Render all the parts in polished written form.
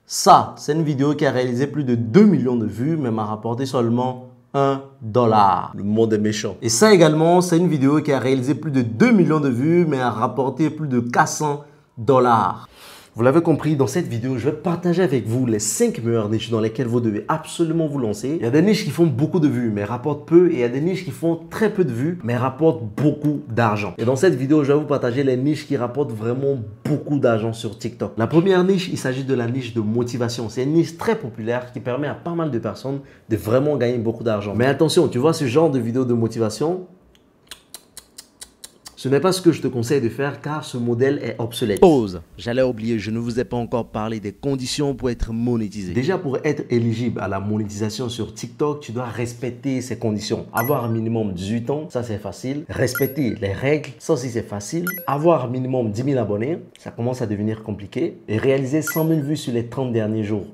Ça, c'est une vidéo qui a réalisé plus de 2 millions de vues, mais m'a rapporté seulement $1. Le monde est méchant. Et ça également, c'est une vidéo qui a réalisé plus de 2 millions de vues, mais a rapporté plus de $400. Vous l'avez compris, dans cette vidéo, je vais partager avec vous les 5 meilleures niches dans lesquelles vous devez absolument vous lancer. Il y a des niches qui font beaucoup de vues, mais rapportent peu. Et il y a des niches qui font très peu de vues, mais rapportent beaucoup d'argent. Et dans cette vidéo, je vais vous partager les niches qui rapportent vraiment beaucoup d'argent sur TikTok. La première niche, il s'agit de la niche de motivation. C'est une niche très populaire qui permet à pas mal de personnes de vraiment gagner beaucoup d'argent. Mais attention, tu vois ce genre de vidéo de motivation, ce n'est pas ce que je te conseille de faire car ce modèle est obsolète. Pause. J'allais oublier, je ne vous ai pas encore parlé des conditions pour être monétisé. Déjà, pour être éligible à la monétisation sur TikTok, tu dois respecter ces conditions. Avoir un minimum 18 ans, ça c'est facile. Respecter les règles, ça aussi c'est facile. Avoir un minimum 10 000 abonnés, ça commence à devenir compliqué. Et réaliser 100 000 vues sur les 30 derniers jours.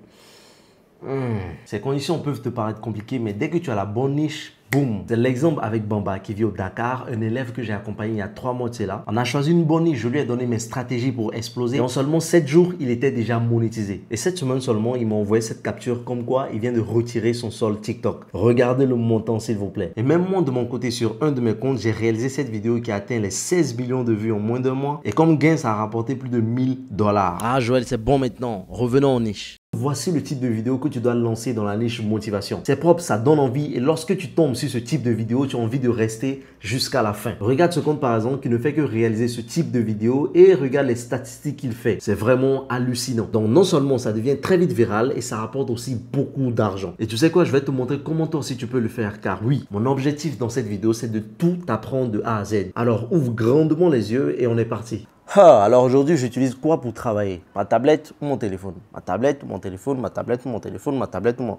Ces conditions peuvent te paraître compliquées, mais dès que tu as la bonne niche, boum. C'est l'exemple avec Bamba qui vit au Dakar, un élève que j'ai accompagné il y a 3 mois de cela. On a choisi une bonne niche, je lui ai donné mes stratégies pour exploser. Et en seulement 7 jours, il était déjà monétisé. Et cette semaine seulement, il m'a envoyé cette capture comme quoi il vient de retirer son solde TikTok. Regardez le montant s'il vous plaît. Et même moi de mon côté sur un de mes comptes, j'ai réalisé cette vidéo qui a atteint les 16 millions de vues en moins d'un mois. Et comme gain, ça a rapporté plus de $1000. Ah Joël, c'est bon maintenant. Revenons aux niches. Voici le type de vidéo que tu dois lancer dans la niche motivation. C'est propre, ça donne envie et lorsque tu tombes sur ce type de vidéo, tu as envie de rester jusqu'à la fin. Regarde ce compte par exemple qui ne fait que réaliser ce type de vidéo et regarde les statistiques qu'il fait. C'est vraiment hallucinant. Donc non seulement ça devient très vite viral et ça rapporte aussi beaucoup d'argent. Et tu sais quoi, je vais te montrer comment toi aussi tu peux le faire car oui, mon objectif dans cette vidéo c'est de tout apprendre de A à Z. Alors ouvre grandement les yeux et on est parti. Alors aujourd'hui, j'utilise quoi pour travailler? Ma tablette ou mon téléphone? Ma tablette ou mon téléphone? Ma tablette ou mon téléphone? Ma tablette ou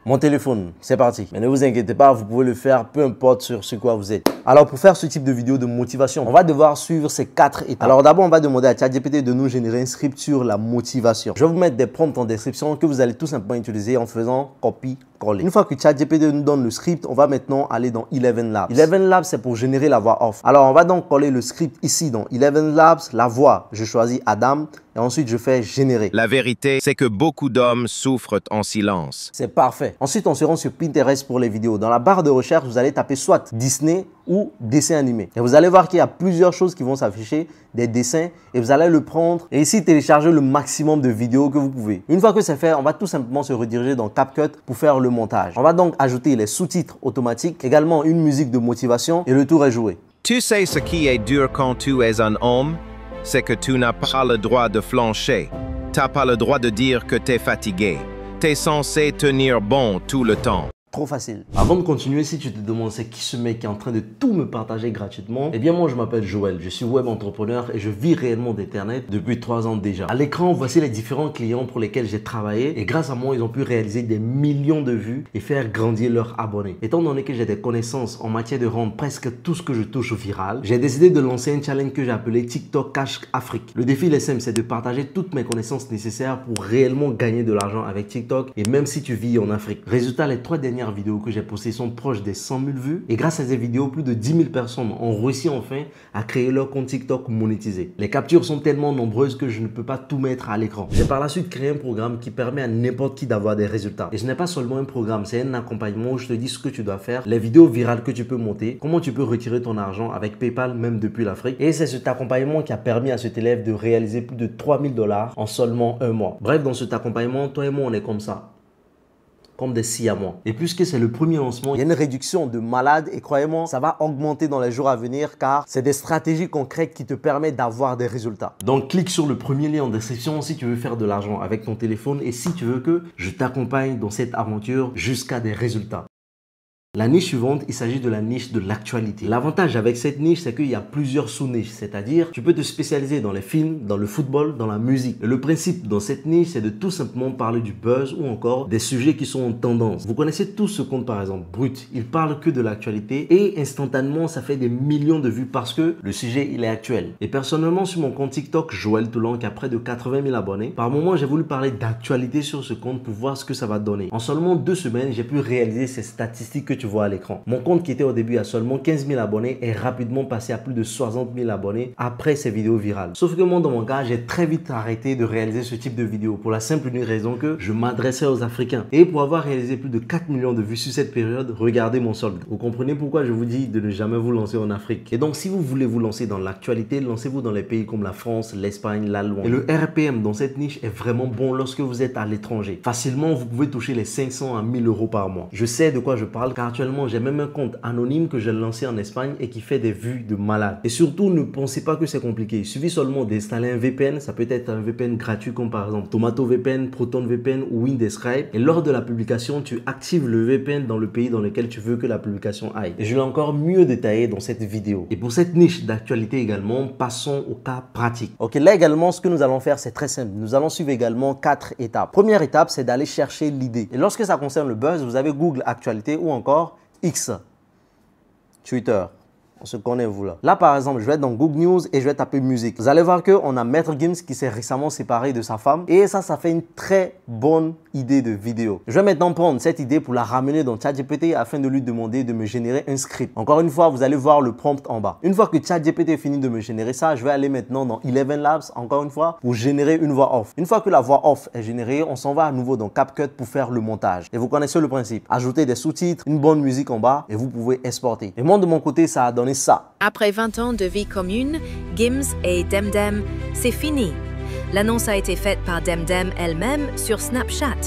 mon téléphone? C'est parti. Mais ne vous inquiétez pas, vous pouvez le faire peu importe sur ce quoi vous êtes. Alors pour faire ce type de vidéo de motivation, on va devoir suivre ces 4 étapes. Alors d'abord, on va demander à ChatGPT de nous générer un script sur la motivation. Je vais vous mettre des prompts en description que vous allez tout simplement utiliser en faisant copy-coller. Une fois que ChatGPT nous donne le script, on va maintenant aller dans Eleven Labs. Eleven Labs, c'est pour générer la voix off. Alors on va donc coller le script ici dans Eleven Labs, la voix. Je choisis Adam et ensuite je fais générer. La vérité, c'est que beaucoup d'hommes souffrent en silence. C'est parfait. Ensuite, on se rend sur Pinterest pour les vidéos. Dans la barre de recherche, vous allez taper soit Disney ou dessin animé. Et vous allez voir qu'il y a plusieurs choses qui vont s'afficher, des dessins, et vous allez le prendre et ici télécharger le maximum de vidéos que vous pouvez. Une fois que c'est fait, on va tout simplement se rediriger dans CapCut pour faire le montage. On va donc ajouter les sous-titres automatiques, également une musique de motivation et le tour est joué. Tu sais ce qui est dur quand tu es un homme? C'est que tu n'as pas le droit de flancher. T'as pas le droit de dire que t'es fatigué. T'es censé tenir bon tout le temps. Trop facile. Avant de continuer, si tu te demandes c'est qui ce mec qui est en train de tout me partager gratuitement, eh bien moi je m'appelle Joël, je suis web entrepreneur et je vis réellement d'internet depuis 3 ans déjà. À l'écran, voici les différents clients pour lesquels j'ai travaillé et grâce à moi, ils ont pu réaliser des millions de vues et faire grandir leurs abonnés. Étant donné que j'ai des connaissances en matière de rendre presque tout ce que je touche viral, j'ai décidé de lancer un challenge que j'ai appelé TikTok Cash Afrique. Le défi, il est simple, c'est de partager toutes mes connaissances nécessaires pour réellement gagner de l'argent avec TikTok et même si tu vis en Afrique. Résultat, les 3 dernières vidéos que j'ai postées sont proches des 100 000 vues et grâce à ces vidéos, plus de 10 000 personnes ont réussi enfin à créer leur compte TikTok monétisé. Les captures sont tellement nombreuses que je ne peux pas tout mettre à l'écran. J'ai par la suite créé un programme qui permet à n'importe qui d'avoir des résultats. Et ce n'est pas seulement un programme, c'est un accompagnement où je te dis ce que tu dois faire, les vidéos virales que tu peux monter, comment tu peux retirer ton argent avec PayPal même depuis l'Afrique. Et c'est cet accompagnement qui a permis à cet élève de réaliser plus de $3000 en seulement un mois. Bref, dans cet accompagnement, toi et moi, on est comme ça. Comme des siamois. Et puisque c'est le premier lancement, il y a une réduction de malade et croyez-moi, ça va augmenter dans les jours à venir car c'est des stratégies concrètes qui te permettent d'avoir des résultats. Donc clique sur le premier lien en description si tu veux faire de l'argent avec ton téléphone et si tu veux que je t'accompagne dans cette aventure jusqu'à des résultats. La niche suivante, il s'agit de la niche de l'actualité. L'avantage avec cette niche, c'est qu'il y a plusieurs sous-niches. C'est-à-dire, tu peux te spécialiser dans les films, dans le football, dans la musique. Et le principe dans cette niche, c'est de tout simplement parler du buzz ou encore des sujets qui sont en tendance. Vous connaissez tous ce compte par exemple, Brut. Il parle que de l'actualité et instantanément, ça fait des millions de vues parce que le sujet, il est actuel. Et personnellement, sur mon compte TikTok, Joël Toulon, qui a près de 80 000 abonnés, par moment, j'ai voulu parler d'actualité sur ce compte pour voir ce que ça va donner. En seulement 2 semaines, j'ai pu réaliser ces statistiques que tu vois à l'écran. Mon compte qui était au début à seulement 15 000 abonnés est rapidement passé à plus de 60 000 abonnés après ces vidéos virales. Sauf que moi, dans mon cas, j'ai très vite arrêté de réaliser ce type de vidéos pour la simple unique raison que je m'adressais aux Africains. Et pour avoir réalisé plus de 4 millions de vues sur cette période, regardez mon solde. Vous comprenez pourquoi je vous dis de ne jamais vous lancer en Afrique. Et donc, si vous voulez vous lancer dans l'actualité, lancez-vous dans les pays comme la France, l'Espagne, l'Allemagne. Et le RPM dans cette niche est vraiment bon lorsque vous êtes à l'étranger. Facilement, vous pouvez toucher les 500 à 1000 euros par mois. Je sais de quoi je parle car actuellement, j'ai même un compte anonyme que j'ai lancé en Espagne et qui fait des vues de malade. Et surtout, ne pensez pas que c'est compliqué. Il suffit seulement d'installer un VPN. Ça peut être un VPN gratuit comme par exemple Tomato VPN, Proton VPN ou Windescribe. Et lors de la publication, tu actives le VPN dans le pays dans lequel tu veux que la publication aille. Et je l'ai encore mieux détaillé dans cette vidéo. Et pour cette niche d'actualité également, passons au cas pratique. Ok, là également, ce que nous allons faire, c'est très simple. Nous allons suivre également 4 étapes. Première étape, c'est d'aller chercher l'idée. Et lorsque ça concerne le buzz, vous avez Google Actualité ou encore X, Twitter. On se connaît, vous là. Là, par exemple, je vais être dans Google News et je vais taper musique. Vous allez voir qu'on a Maître Gims qui s'est récemment séparé de sa femme. Et ça fait une très bonne idée de vidéo. Je vais maintenant prendre cette idée pour la ramener dans ChatGPT afin de lui demander de me générer un script. Encore une fois, vous allez voir le prompt en bas. Une fois que ChatGPT finit de me générer ça, je vais aller maintenant dans Eleven Labs, encore une fois, pour générer une voix off. Une fois que la voix off est générée, on s'en va à nouveau dans CapCut pour faire le montage. Et vous connaissez le principe. Ajouter des sous-titres, une bonne musique en bas et vous pouvez exporter. Et moi, de mon côté, ça a donné ça. Après 20 ans de vie commune, Gims et Demdem, c'est fini. L'annonce a été faite par Demdem elle-même sur Snapchat.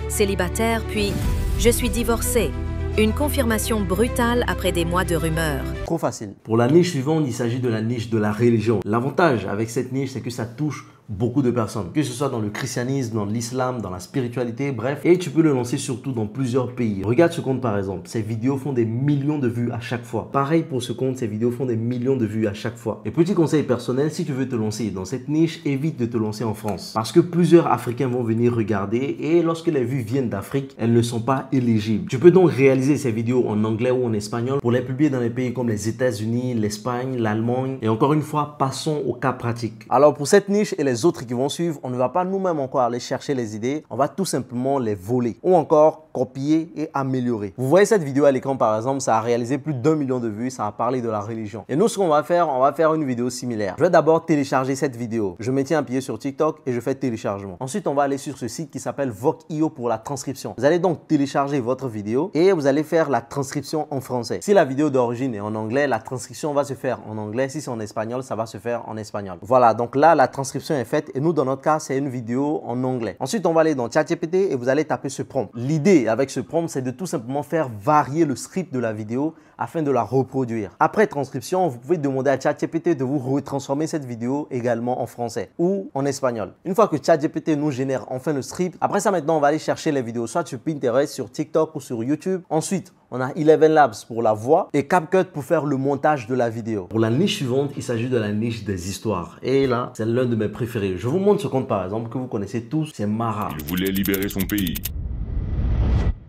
Célibataire, puis « Je suis divorcée ». Une confirmation brutale après des mois de rumeurs. Trop facile. Pour la niche suivante, il s'agit de la niche de la religion. L'avantage avec cette niche, c'est que ça touche beaucoup de personnes, que ce soit dans le christianisme, dans l'islam, dans la spiritualité, bref. Et tu peux le lancer surtout dans plusieurs pays. Regarde ce compte par exemple. Ces vidéos font des millions de vues à chaque fois. Pareil pour ce compte, ces vidéos font des millions de vues à chaque fois. Et petit conseil personnel, si tu veux te lancer dans cette niche, évite de te lancer en France. Parce que plusieurs Africains vont venir regarder et lorsque les vues viennent d'Afrique, elles ne sont pas éligibles. Tu peux donc réaliser ces vidéos en anglais ou en espagnol pour les publier dans les pays comme les États-Unis, l'Espagne, l'Allemagne. Et encore une fois, passons au cas pratique. Alors pour cette niche et les autres qui vont suivre, on ne va pas nous-mêmes encore aller chercher les idées, on va tout simplement les voler ou encore copier et améliorer. Vous voyez cette vidéo à l'écran par exemple, ça a réalisé plus d'1 million de vues, ça a parlé de la religion. Et nous ce qu'on va faire, on va faire une vidéo similaire. Je vais d'abord télécharger cette vidéo. Je me tiens appuyé sur TikTok et je fais téléchargement. Ensuite, on va aller sur ce site qui s'appelle Voc.io pour la transcription. Vous allez donc télécharger votre vidéo et vous allez faire la transcription en français. Si la vidéo d'origine est en anglais, la transcription va se faire en anglais. Si c'est en espagnol, ça va se faire en espagnol. Voilà, donc là, la transcription est faite et nous, dans notre cas, c'est une vidéo en anglais. Ensuite, on va aller dans ChatGPT et vous allez taper ce prompt. L'idée avec ce prompt, c'est de tout simplement faire varier le script de la vidéo afin de la reproduire. Après transcription, vous pouvez demander à ChatGPT de vous retransformer cette vidéo également en français ou en espagnol. Une fois que ChatGPT nous génère enfin le script, après ça maintenant, on va aller chercher les vidéos soit sur Pinterest, sur TikTok ou sur YouTube. Ensuite, on a Eleven Labs pour la voix et CapCut pour faire le montage de la vidéo. Pour la niche suivante, il s'agit de la niche des histoires. Et là, c'est l'un de mes préférés. Je vous montre ce compte par exemple que vous connaissez tous, c'est Mara. Il voulait libérer son pays.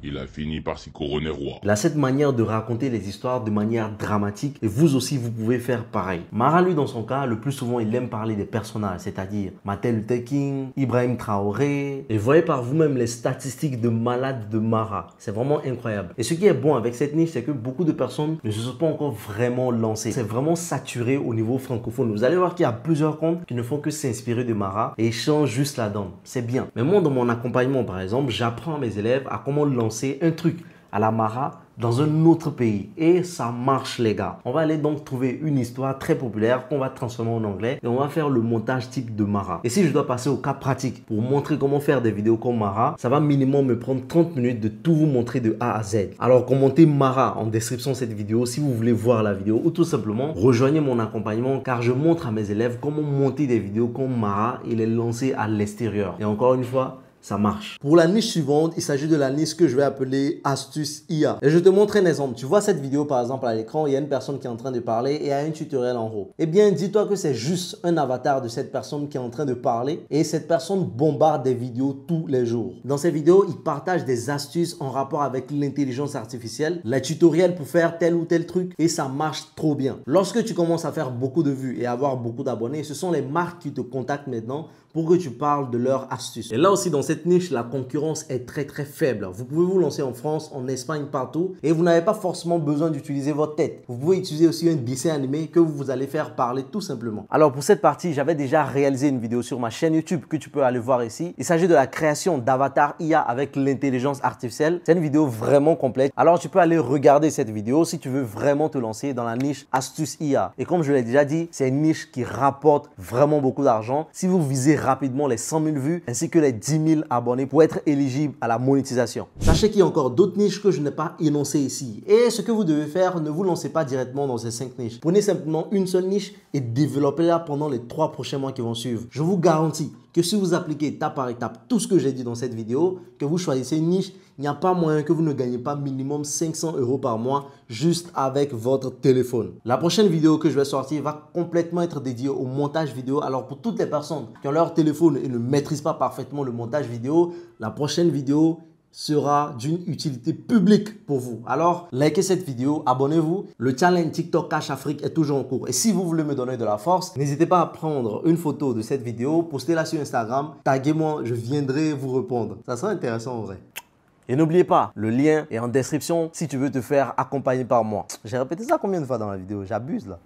Il a fini par s'y couronner roi. Il a cette manière de raconter les histoires de manière dramatique et vous aussi, vous pouvez faire pareil. Mara, lui, dans son cas, le plus souvent, il aime parler des personnages, c'est-à-dire Martin Luther King, Ibrahim Traoré. Et voyez par vous-même les statistiques de malade de Mara. C'est vraiment incroyable. Et ce qui est bon avec cette niche, c'est que beaucoup de personnes ne se sont pas encore vraiment lancées. C'est vraiment saturé au niveau francophone. Vous allez voir qu'il y a plusieurs comptes qui ne font que s'inspirer de Mara et changent juste la donne. C'est bien. Mais moi, dans mon accompagnement, par exemple, j'apprends à mes élèves à comment lancer un truc à la Mara dans un autre pays et ça marche les gars. On va aller donc trouver une histoire très populaire qu'on va transformer en anglais et on va faire le montage type de Mara. Et si je dois passer au cas pratique pour montrer comment faire des vidéos comme Mara, ça va minimum me prendre 30 minutes de tout vous montrer de A à Z. Alors commentez Mara en description de cette vidéo si vous voulez voir la vidéo ou tout simplement rejoignez mon accompagnement car je montre à mes élèves comment monter des vidéos comme Mara et les lancer à l'extérieur. Et encore une fois, ça marche. Pour la niche suivante, il s'agit de la niche que je vais appeler astuce IA. Et je te montre un exemple. Tu vois cette vidéo par exemple à l'écran, il y a une personne qui est en train de parler et il y a un tutoriel en haut. Eh bien, dis-toi que c'est juste un avatar de cette personne qui est en train de parler et cette personne bombarde des vidéos tous les jours. Dans ces vidéos, il partage des astuces en rapport avec l'intelligence artificielle, les tutoriels pour faire tel ou tel truc et ça marche trop bien. Lorsque tu commences à faire beaucoup de vues et avoir beaucoup d'abonnés, ce sont les marques qui te contactent maintenant pour que tu parles de leurs astuces. Et là aussi, dans cette niche, la concurrence est très faible. Vous pouvez vous lancer en France, en Espagne, partout et vous n'avez pas forcément besoin d'utiliser votre tête. Vous pouvez utiliser aussi un dessin animé que vous allez faire parler tout simplement. Alors pour cette partie, j'avais déjà réalisé une vidéo sur ma chaîne YouTube que tu peux aller voir ici. Il s'agit de la création d'avatar IA avec l'intelligence artificielle. C'est une vidéo vraiment complète. Alors tu peux aller regarder cette vidéo si tu veux vraiment te lancer dans la niche astuce IA. Et comme je l'ai déjà dit, c'est une niche qui rapporte vraiment beaucoup d'argent. Si vous visez rapidement les 100 000 vues ainsi que les 10 000 abonnés pour être éligible à la monétisation. Sachez qu'il y a encore d'autres niches que je n'ai pas énoncées ici. Et ce que vous devez faire, ne vous lancez pas directement dans ces 5 niches. Prenez simplement une seule niche et développez-la pendant les 3 prochains mois qui vont suivre. Je vous garantis que si vous appliquez étape par étape tout ce que j'ai dit dans cette vidéo, que vous choisissez une niche, il n'y a pas moyen que vous ne gagnez pas minimum 500 € par mois juste avec votre téléphone. La prochaine vidéo que je vais sortir va complètement être dédiée au montage vidéo. Alors pour toutes les personnes qui ont leur téléphone et ne maîtrisent pas parfaitement le montage vidéo, la prochaine vidéo sera d'une utilité publique pour vous. Alors, likez cette vidéo, abonnez-vous. Le challenge TikTok Cash Afrique est toujours en cours. Et si vous voulez me donner de la force, n'hésitez pas à prendre une photo de cette vidéo, postez-la sur Instagram, taguez-moi, je viendrai vous répondre. Ça sera intéressant en vrai. Et n'oubliez pas, le lien est en description si tu veux te faire accompagner par moi. J'ai répété ça combien de fois dans la vidéo? J'abuse là.